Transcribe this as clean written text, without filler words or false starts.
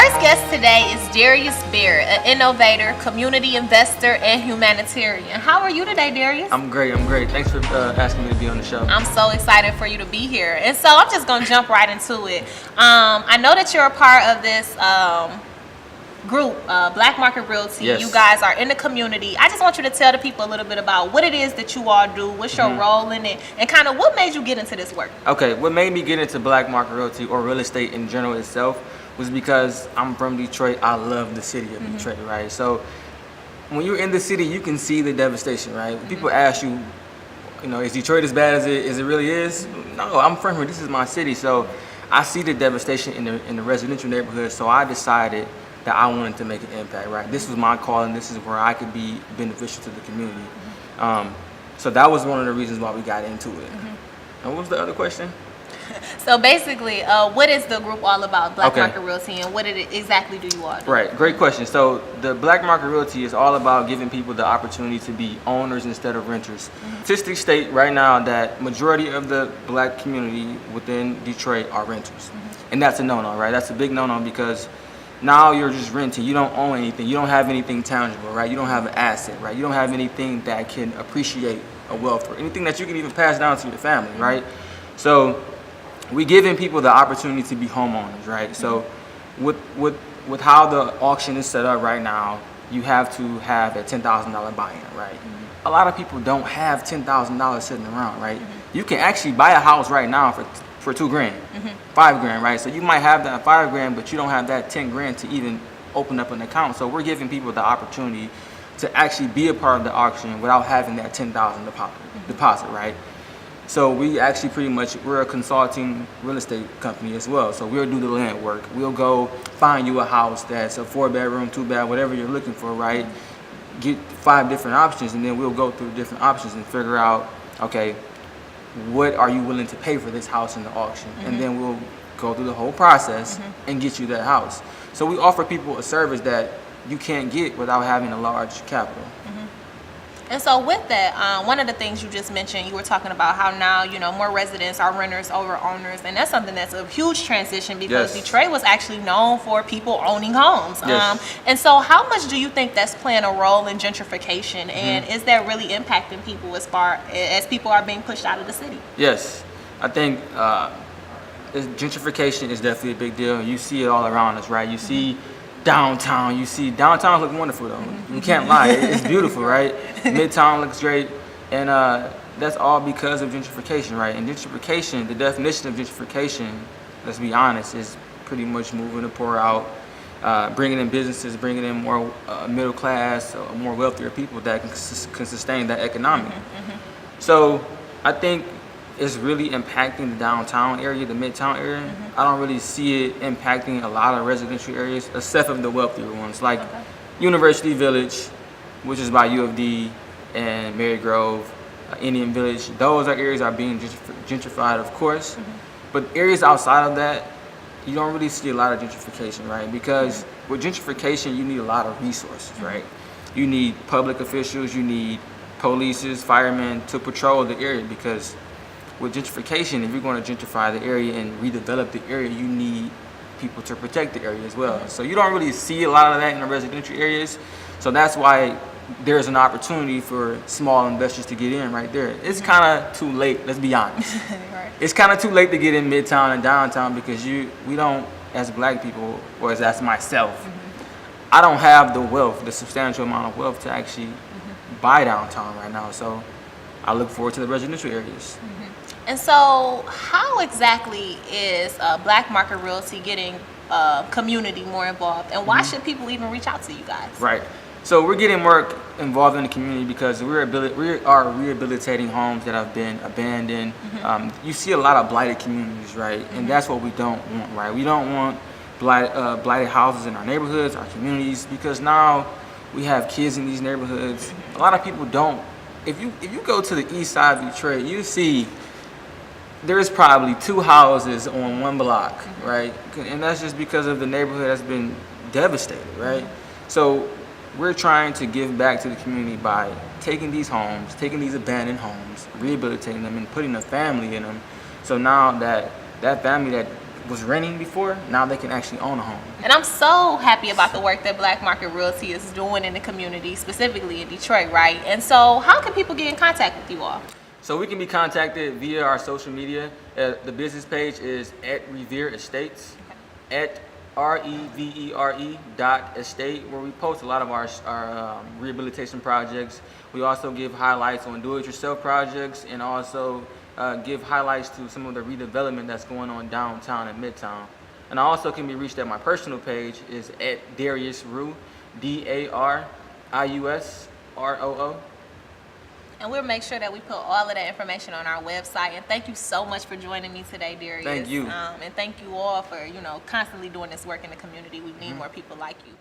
first guest today is Darius Barrett, an innovator, community investor, and humanitarian. How are you today, Darius? I'm great. Thanks for asking me to be on the show. I'm so excited for you to be here. And so I'm just going to jump right into it. I know that you're a part of this group, Black Market Realty. Yes. You guys are in the community. I just want you to tell the people a little bit about what it is that you all do, what's your role in it, and kind of what made you get into this work. Okay, what made me get into Black Market Realty or real estate in general itself was because I'm from Detroit. I love the city of Detroit, right? So when you're in the city, you can see the devastation, right? When people ask you, is Detroit as bad as it really is? No, I'm from here. This is my city. So I see the devastation in the residential neighborhood. So I decided that I wanted to make an impact, right? This was my calling. This is where I could be beneficial to the community. So that was one of the reasons why we got into it. And what was the other question? So basically, what is the group all about, Black Okay. Market Realty, and what exactly do you all do? Right, great question. So the Black Market Realty is all about giving people the opportunity to be owners instead of renters. Statistics state right now that majority of the Black community within Detroit are renters. And that's a no-no, right? That's a big no-no because now you're just renting. You don't own anything. You don't have anything tangible, right? You don't have an asset, right? You don't have anything that can appreciate a wealth or anything that you can even pass down to your family, right? So we're giving people the opportunity to be homeowners, right? So with how the auction is set up right now, you have to have a $10,000 buy-in, right? A lot of people don't have $10,000 sitting around, right? You can actually buy a house right now for $2 grand, $5 grand, right? So you might have that $5 grand, but you don't have that 10 grand to even open up an account. So we're giving people the opportunity to actually be a part of the auction without having that $10,000 deposit, right? So we actually we're a consulting real estate company as well. So we'll do the land work. We'll go find you a house that's a 4-bedroom, 2-bath, whatever you're looking for, right? Get 5 different options, and then we'll go through different options and figure out, okay, what are you willing to pay for this house in the auction? And then we'll go through the whole process and get you that house. So we offer people a service that you can't get without having a large capital. And so with that, one of the things you just mentioned, you were talking about how now, more residents are renters over owners. And that's something that's a huge transition because Yes. Detroit was actually known for people owning homes. Yes. And so how much do you think that's playing a role in gentrification? And is that really impacting people as people are being pushed out of the city? Yes, I think gentrification is definitely a big deal. You see it all around us, right? You see downtown. Downtown look wonderful though. You can't lie, it's beautiful, right? Midtown looks great, and that's all because of gentrification, right? And gentrification, the definition of gentrification, let's be honest, is pretty much moving the poor out, bringing in businesses, bringing in more middle class, more wealthier people that can sustain that economic. So I think it's really impacting the downtown area, the midtown area. I don't really see it impacting a lot of residential areas, except for the wealthier ones, like University Village, which is by U of D, and Mary Grove, Indian Village. Those areas are being gentrified, of course. But areas outside of that, you don't really see a lot of gentrification, right? Because with gentrification, you need a lot of resources, right? You need public officials, you need polices, firemen to patrol the area, because with gentrification, if you're going to gentrify the area and redevelop the area, you need people to protect the area as well. So you don't really see a lot of that in the residential areas. So that's why there's an opportunity for small investors to get in right there. It's kind of too late, let's be honest. Right. It's kind of too late to get in midtown and downtown because we don't, as Black people, or as myself, I don't have the wealth, the substantial amount of wealth to actually buy downtown right now. So I look forward to the residential areas. And so how exactly is Black Market Realty getting community more involved? And why should people even reach out to you guys? Right. So we're getting more involved in the community because we are rehabilitating homes that have been abandoned. You see a lot of blighted communities, right? And that's what we don't want, right? We don't want blighted houses in our neighborhoods, our communities, because now we have kids in these neighborhoods. A lot of people don't. If you go to the east side of Detroit, you see there's probably 2 houses on 1 block, right? And that's just because of the neighborhood that's been devastated, right? So we're trying to give back to the community by taking these homes, taking these abandoned homes, rehabilitating them and putting a family in them. So now that family that was renting before, now they can actually own a home. And I'm so happy about the work that Black Market Realty is doing in the community, specifically in Detroit, right? And so how can people get in contact with you all? So we can be contacted via our social media. The business page is at Revere Estates, at REVERE.estate, where we post a lot of our rehabilitation projects. We also give highlights on do-it-yourself projects, and also give highlights to some of the redevelopment that's going on downtown and midtown. And I also can be reached at my personal page is at Darius Roo, DARIUSROO. And we'll make sure that we put all of that information on our website. And thank you so much for joining me today, Darius. Thank you. And thank you all for, constantly doing this work in the community. We need more people like you.